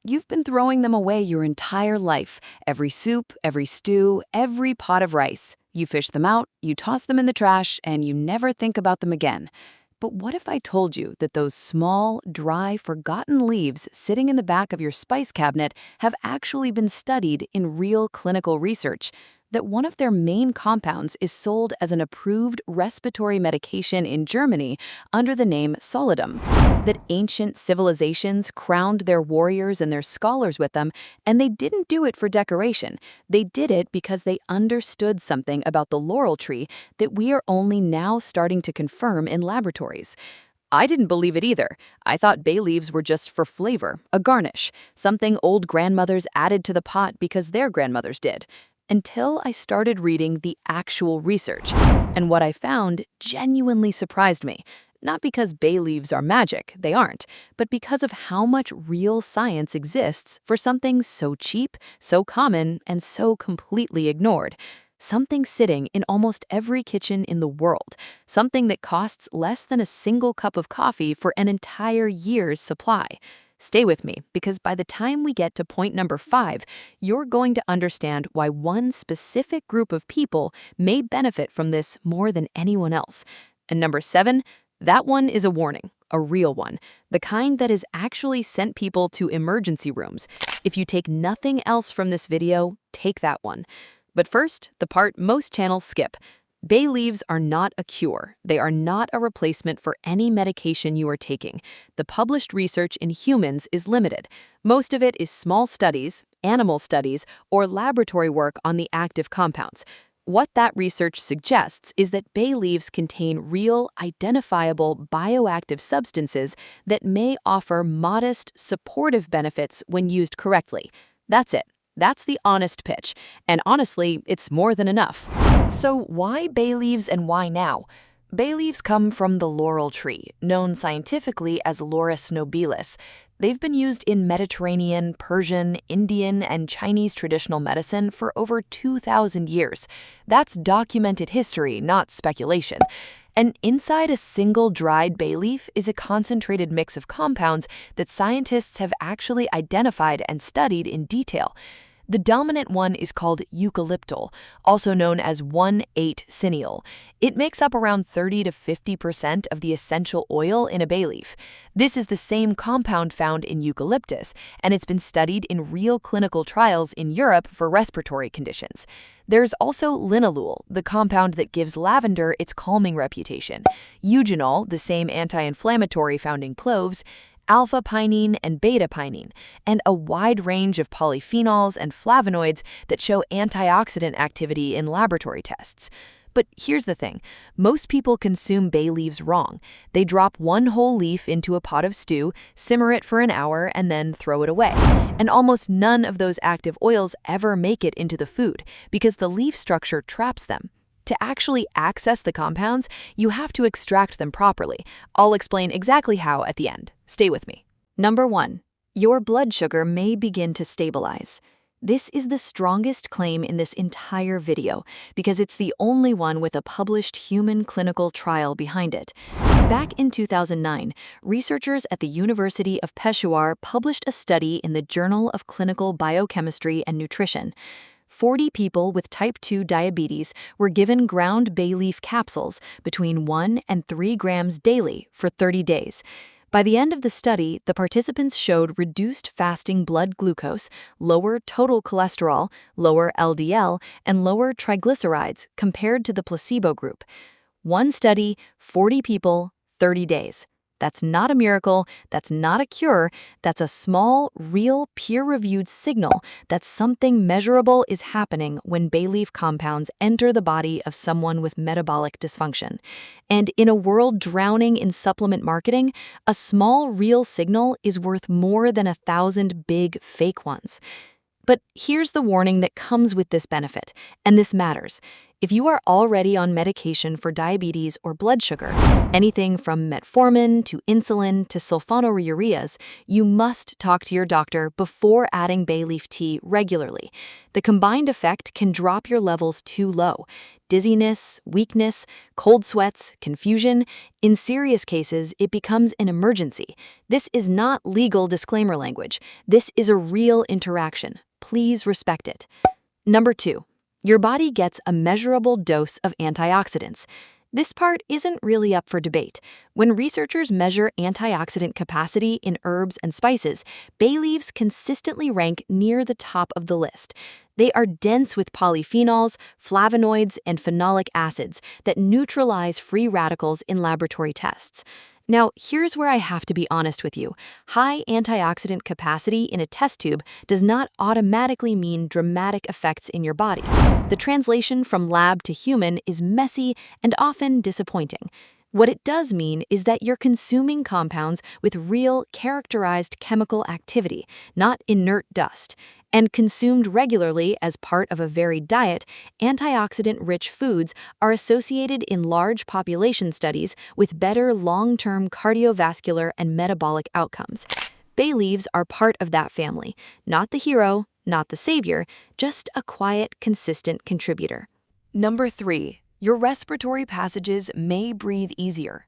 You've been throwing them away your entire life. Every soup, every stew, every pot of rice. You fish them out, you toss them in the trash, and you never think about them again. But what if I told you that those small, dry, forgotten leaves sitting in the back of your spice cabinet have actually been studied in real clinical research? That one of their main compounds is sold as an approved respiratory medication in Germany under the name Soledum. That ancient civilizations crowned their warriors and their scholars with them, and they didn't do it for decoration. They did it because they understood something about the laurel tree that we are only now starting to confirm in laboratories. I didn't believe it either. I thought bay leaves were just for flavor, a garnish, something old grandmothers added to the pot because their grandmothers did. Until I started reading the actual research. And what I found genuinely surprised me. Not because bay leaves are magic, they aren't, but because of how much real science exists for something so cheap, so common, and so completely ignored. Something sitting in almost every kitchen in the world. Something that costs less than a single cup of coffee for an entire year's supply. Stay with me, because by the time we get to point number 5, you're going to understand why one specific group of people may benefit from this more than anyone else. And number 7, that one is a warning, a real one, the kind that has actually sent people to emergency rooms. If you take nothing else from this video, take that one. But first, the part most channels skip. Bay leaves are not a cure. They are not a replacement for any medication you are taking. The published research in humans is limited. Most of it is small studies, animal studies, or laboratory work on the active compounds. What that research suggests is that bay leaves contain real, identifiable bioactive substances that may offer modest, supportive benefits when used correctly. That's it. That's the honest pitch. And honestly, it's more than enough. So why bay leaves and why now? Bay leaves come from the laurel tree, known scientifically as Laurus nobilis. They've been used in Mediterranean, Persian, Indian, and Chinese traditional medicine for over 2,000 years. That's documented history, not speculation. And inside a single dried bay leaf is a concentrated mix of compounds that scientists have actually identified and studied in detail. The dominant one is called eucalyptol, also known as 1,8-cineol. It makes up around 30 to 50% of the essential oil in a bay leaf. This is the same compound found in eucalyptus, and it's been studied in real clinical trials in Europe for respiratory conditions. There's also linalool, the compound that gives lavender its calming reputation, eugenol, the same anti-inflammatory found in cloves, alpha-pinene and beta-pinene, and a wide range of polyphenols and flavonoids that show antioxidant activity in laboratory tests. But here's the thing, most people consume bay leaves wrong. They drop one whole leaf into a pot of stew, simmer it for an hour, and then throw it away. And almost none of those active oils ever make it into the food because the leaf structure traps them. To actually access the compounds, you have to extract them properly. I'll explain exactly how at the end. Stay with me. Number 1. Your blood sugar may begin to stabilize. This is the strongest claim in this entire video because it's the only one with a published human clinical trial behind it. Back in 2009, researchers at the University of Peshawar published a study in the Journal of Clinical Biochemistry and Nutrition. 40 people with type 2 diabetes were given ground bay leaf capsules between 1 and 3 grams daily for 30 days. By the end of the study, the participants showed reduced fasting blood glucose, lower total cholesterol, lower LDL, and lower triglycerides compared to the placebo group. One study, 40 people, 30 days. That's not a miracle, that's not a cure, that's a small, real, peer-reviewed signal that something measurable is happening when bay leaf compounds enter the body of someone with metabolic dysfunction. And in a world drowning in supplement marketing, a small, real signal is worth more than 1,000 big, fake ones. But here's the warning that comes with this benefit, and this matters. If you are already on medication for diabetes or blood sugar, anything from metformin to insulin to sulfonylureas, you must talk to your doctor before adding bay leaf tea regularly. The combined effect can drop your levels too low. dizziness, weakness, cold sweats, confusion. In serious cases, it becomes an emergency. This is not legal disclaimer language. This is a real interaction. Please respect it. Number 2, your body gets a measurable dose of antioxidants. This part isn't really up for debate. When researchers measure antioxidant capacity in herbs and spices, bay leaves consistently rank near the top of the list. They are dense with polyphenols, flavonoids, and phenolic acids that neutralize free radicals in laboratory tests. Now, here's where I have to be honest with you. High antioxidant capacity in a test tube does not automatically mean dramatic effects in your body. The translation from lab to human is messy and often disappointing. What it does mean is that you're consuming compounds with real, characterized chemical activity, not inert dust. And consumed regularly as part of a varied diet, antioxidant-rich foods are associated in large population studies with better long-term cardiovascular and metabolic outcomes. Bay leaves are part of that family, not the hero, not the savior, just a quiet, consistent contributor. Number 3, your respiratory passages may breathe easier.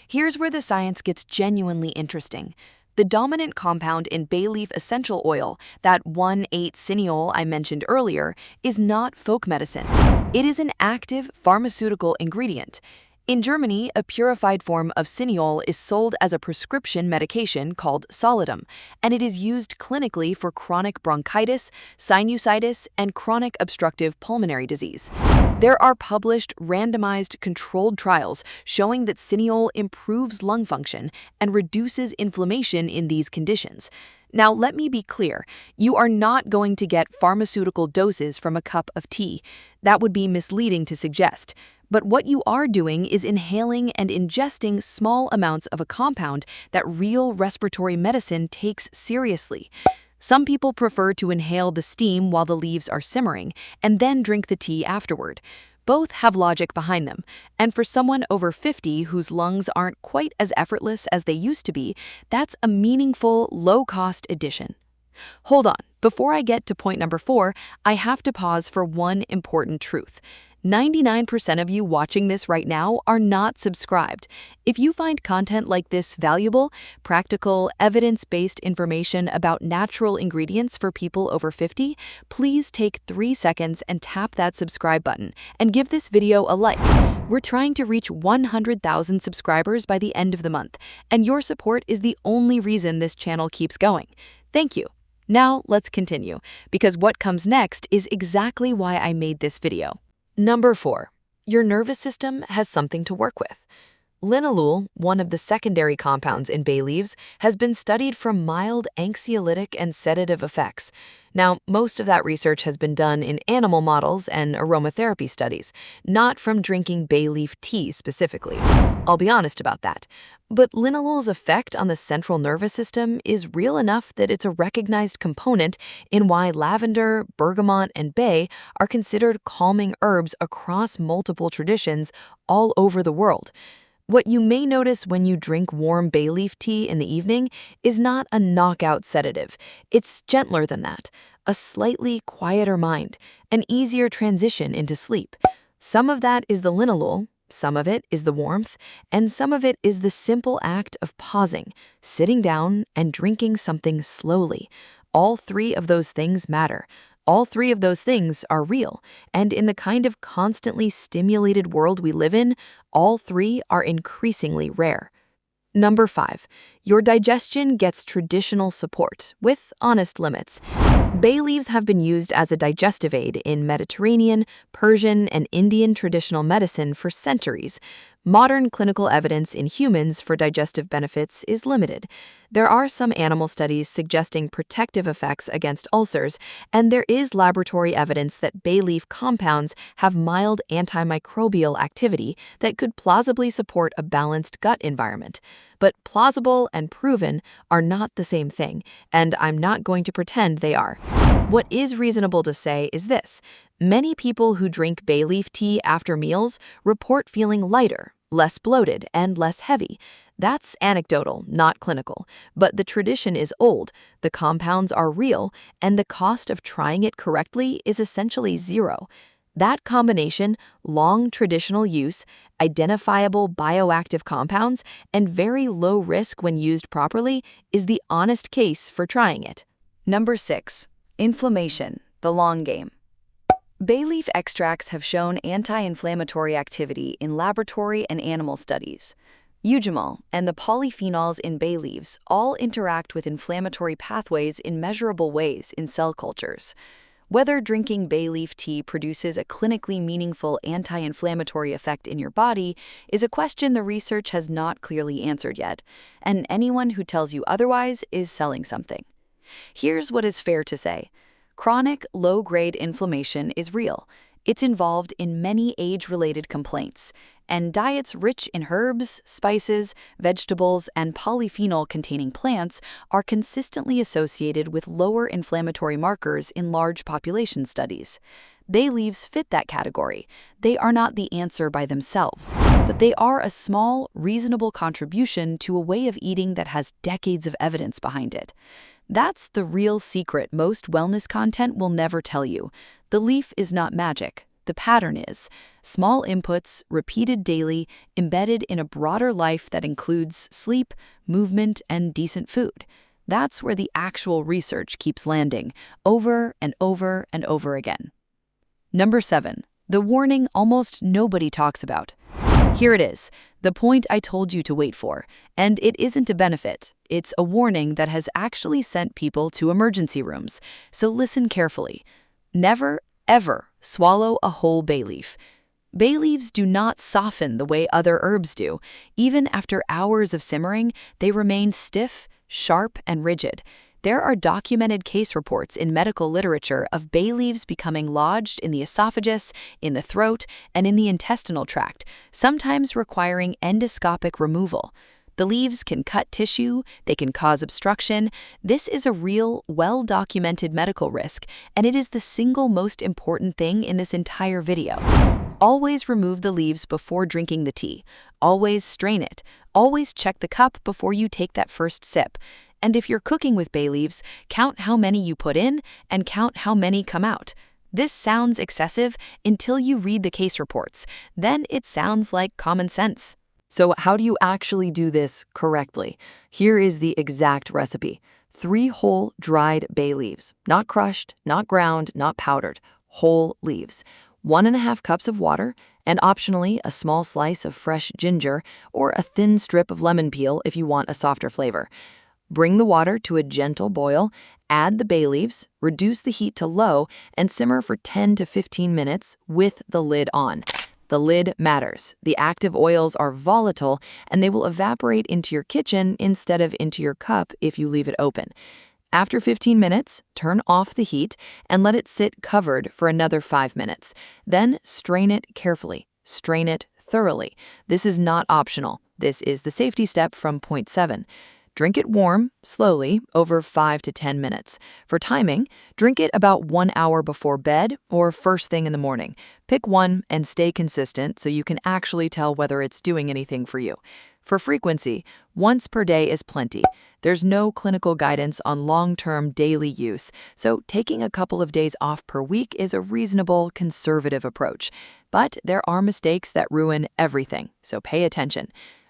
Here's where the science gets genuinely interesting. The dominant compound in bay leaf essential oil, that 1,8-cineol I mentioned earlier, is not folk medicine. It is an active pharmaceutical ingredient. In Germany, a purified form of cineol is sold as a prescription medication called Soledum, and it is used clinically for chronic bronchitis, sinusitis, and chronic obstructive pulmonary disease. There are published, randomized, controlled trials showing that cineol improves lung function and reduces inflammation in these conditions. Now, let me be clear, you are not going to get pharmaceutical doses from a cup of tea. That would be misleading to suggest. But what you are doing is inhaling and ingesting small amounts of a compound that real respiratory medicine takes seriously. Some people prefer to inhale the steam while the leaves are simmering and then drink the tea afterward. Both have logic behind them, and for someone over 50 whose lungs aren't quite as effortless as they used to be, that's a meaningful, low-cost addition. Hold on, before I get to point number 4, I have to pause for one important truth. 99% of you watching this right now are not subscribed. If you find content like this valuable, practical, evidence-based information about natural ingredients for people over 50, please take 3 seconds and tap that subscribe button and give this video a like. We're trying to reach 100,000 subscribers by the end of the month, and your support is the only reason this channel keeps going. Thank you. Now let's continue, because what comes next is exactly why I made this video. Number 4, your nervous system has something to work with. Linalool, one of the secondary compounds in bay leaves, has been studied for mild anxiolytic and sedative effects. Now, most of that research has been done in animal models and aromatherapy studies, not from drinking bay leaf tea specifically. I'll be honest about that. But linalool's effect on the central nervous system is real enough that it's a recognized component in why lavender, bergamot, and bay are considered calming herbs across multiple traditions all over the world. What you may notice when you drink warm bay leaf tea in the evening is not a knockout sedative. It's gentler than that, a slightly quieter mind, an easier transition into sleep. Some of that is the linalool, some of it is the warmth, and some of it is the simple act of pausing, sitting down, and drinking something slowly. All 3 of those things matter. All 3 of those things are real, and in the kind of constantly stimulated world we live in, all 3 are increasingly rare. Number 5, your digestion gets traditional support, with honest limits. Bay leaves have been used as a digestive aid in Mediterranean, Persian, and Indian traditional medicine for centuries. Modern clinical evidence in humans for digestive benefits is limited. There are some animal studies suggesting protective effects against ulcers, and there is laboratory evidence that bay leaf compounds have mild antimicrobial activity that could plausibly support a balanced gut environment. But plausible and proven are not the same thing, and I'm not going to pretend they are. What is reasonable to say is this: many people who drink bay leaf tea after meals report feeling lighter, less bloated, and less heavy. That's anecdotal, not clinical, but the tradition is old, the compounds are real, and the cost of trying it correctly is essentially zero. That combination, long traditional use, identifiable bioactive compounds, and very low risk when used properly, is the honest case for trying it. Number 6. Inflammation, the long game. Bay leaf extracts have shown anti-inflammatory activity in laboratory and animal studies. Eugemal and the polyphenols in bay leaves all interact with inflammatory pathways in measurable ways in cell cultures. Whether drinking bay leaf tea produces a clinically meaningful anti-inflammatory effect in your body is a question the research has not clearly answered yet, and anyone who tells you otherwise is selling something. Here's what is fair to say. Chronic, low-grade inflammation is real. It's involved in many age-related complaints, and diets rich in herbs, spices, vegetables, and polyphenol-containing plants are consistently associated with lower inflammatory markers in large population studies. Bay leaves fit that category. They are not the answer by themselves, but they are a small, reasonable contribution to a way of eating that has decades of evidence behind it. That's the real secret most wellness content will never tell you. The leaf is not magic. The pattern is. Small inputs, repeated daily, embedded in a broader life that includes sleep, movement, and decent food. That's where the actual research keeps landing, over and over and over again. Number 7. The warning almost nobody talks about. Here it is, the point I told you to wait for. And it isn't a benefit. It's a warning that has actually sent people to emergency rooms. So listen carefully. Never, ever swallow a whole bay leaf. Bay leaves do not soften the way other herbs do. Even after hours of simmering, they remain stiff, sharp, and rigid. There are documented case reports in medical literature of bay leaves becoming lodged in the esophagus, in the throat, and in the intestinal tract, sometimes requiring endoscopic removal. The leaves can cut tissue, they can cause obstruction. This is a real, well-documented medical risk, and it is the single most important thing in this entire video. Always remove the leaves before drinking the tea. Always strain it. Always check the cup before you take that first sip. And if you're cooking with bay leaves, count how many you put in and count how many come out. This sounds excessive until you read the case reports. Then it sounds like common sense. So how do you actually do this correctly? Here is the exact recipe. 3 whole dried bay leaves, not crushed, not ground, not powdered, whole leaves. 1.5 cups of water, and optionally a small slice of fresh ginger or a thin strip of lemon peel if you want a softer flavor. Bring the water to a gentle boil, add the bay leaves, reduce the heat to low, and simmer for 10 to 15 minutes with the lid on. The lid matters. The active oils are volatile, and they will evaporate into your kitchen instead of into your cup if you leave it open. After 15 minutes, turn off the heat and let it sit covered for another 5 minutes. Then strain it carefully. Strain it thoroughly. This is not optional. This is the safety step from point 7. Drink it warm, slowly, over 5 to 10 minutes. For timing, drink it about 1 hour before bed or first thing in the morning. Pick one and stay consistent so you can actually tell whether it's doing anything for you. For frequency, once per day is plenty. There's no clinical guidance on long-term daily use, so taking a couple of days off per week is a reasonable, conservative approach. But there are mistakes that ruin everything, so pay attention.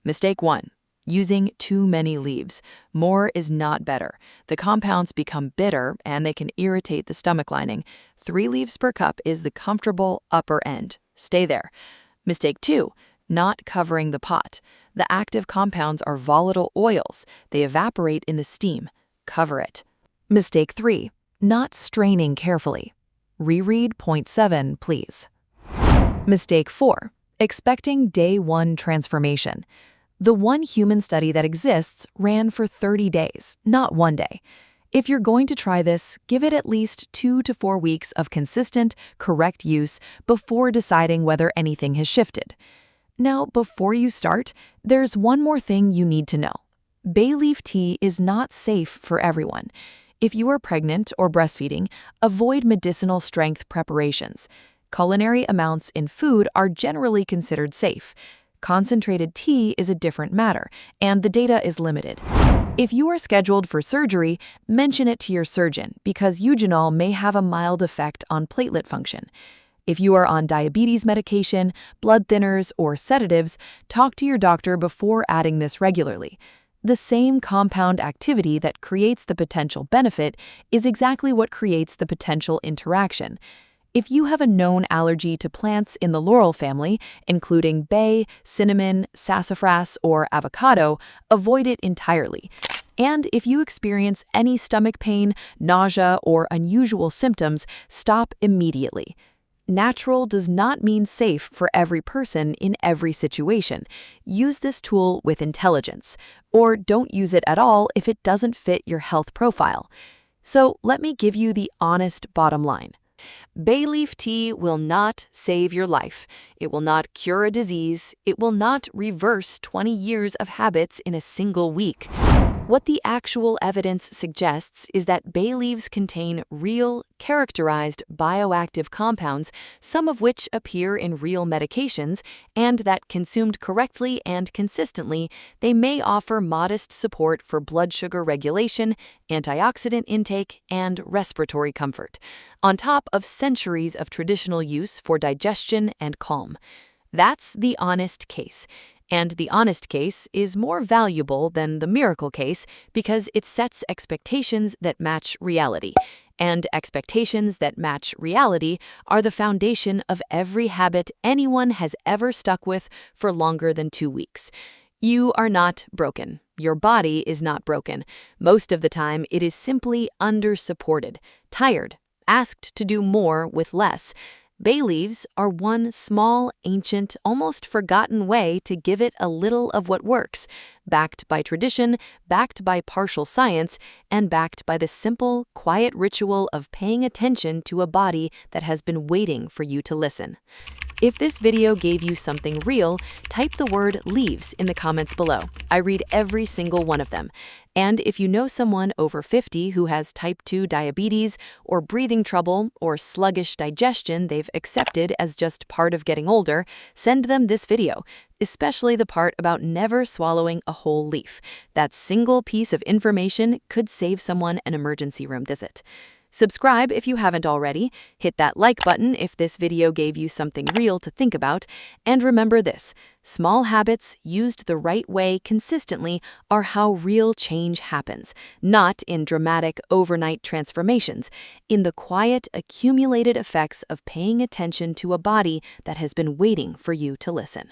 Mistake 1. Using too many leaves. More is not better. The compounds become bitter and they can irritate the stomach lining. 3 leaves per cup is the comfortable upper end. Stay there. Mistake 2. Not covering the pot. The active compounds are volatile oils. They evaporate in the steam. Cover it. Mistake 3. Not straining carefully. Reread point 7, please. Mistake 4. Expecting day 1 transformation. The one human study that exists ran for 30 days, not 1 day. If you're going to try this, give it at least 2 to 4 weeks of consistent, correct use before deciding whether anything has shifted. Now, before you start, there's one more thing you need to know. Bay leaf tea is not safe for everyone. If you are pregnant or breastfeeding, avoid medicinal strength preparations. Culinary amounts in food are generally considered safe. Concentrated tea is a different matter, and the data is limited. If you are scheduled for surgery, mention it to your surgeon because eugenol may have a mild effect on platelet function. If you are on diabetes medication, blood thinners, or sedatives, talk to your doctor before adding this regularly. The same compound activity that creates the potential benefit is exactly what creates the potential interaction. If you have a known allergy to plants in the laurel family, including bay, cinnamon, sassafras, or avocado, avoid it entirely. And if you experience any stomach pain, nausea, or unusual symptoms, stop immediately. Natural does not mean safe for every person in every situation. Use this tool with intelligence, or don't use it at all if it doesn't fit your health profile. So let me give you the honest bottom line. Bay leaf tea will not save your life. It will not cure a disease. It will not reverse 20 years of habits in a single week. What the actual evidence suggests is that bay leaves contain real, characterized bioactive compounds, some of which appear in real medications, and that consumed correctly and consistently, they may offer modest support for blood sugar regulation, antioxidant intake, and respiratory comfort, on top of centuries of traditional use for digestion and calm. That's the honest case. And the honest case is more valuable than the miracle case because it sets expectations that match reality. And expectations that match reality are the foundation of every habit anyone has ever stuck with for longer than 2 weeks. You are not broken. Your body is not broken. Most of the time, it is simply under-supported, tired, asked to do more with less. Bay leaves are one small, ancient, almost forgotten way to give it a little of what works, backed by tradition, backed by partial science, and backed by the simple, quiet ritual of paying attention to a body that has been waiting for you to listen. If this video gave you something real, type the word leaves in the comments below. I read every single one of them. And if you know someone over 50 who has type 2 diabetes or breathing trouble or sluggish digestion they've accepted as just part of getting older, send them this video, especially the part about never swallowing a whole leaf. That single piece of information could save someone an emergency room visit. Subscribe if you haven't already, hit that like button if this video gave you something real to think about, and remember this, small habits used the right way consistently are how real change happens, not in dramatic overnight transformations, in the quiet accumulated effects of paying attention to a body that has been waiting for you to listen.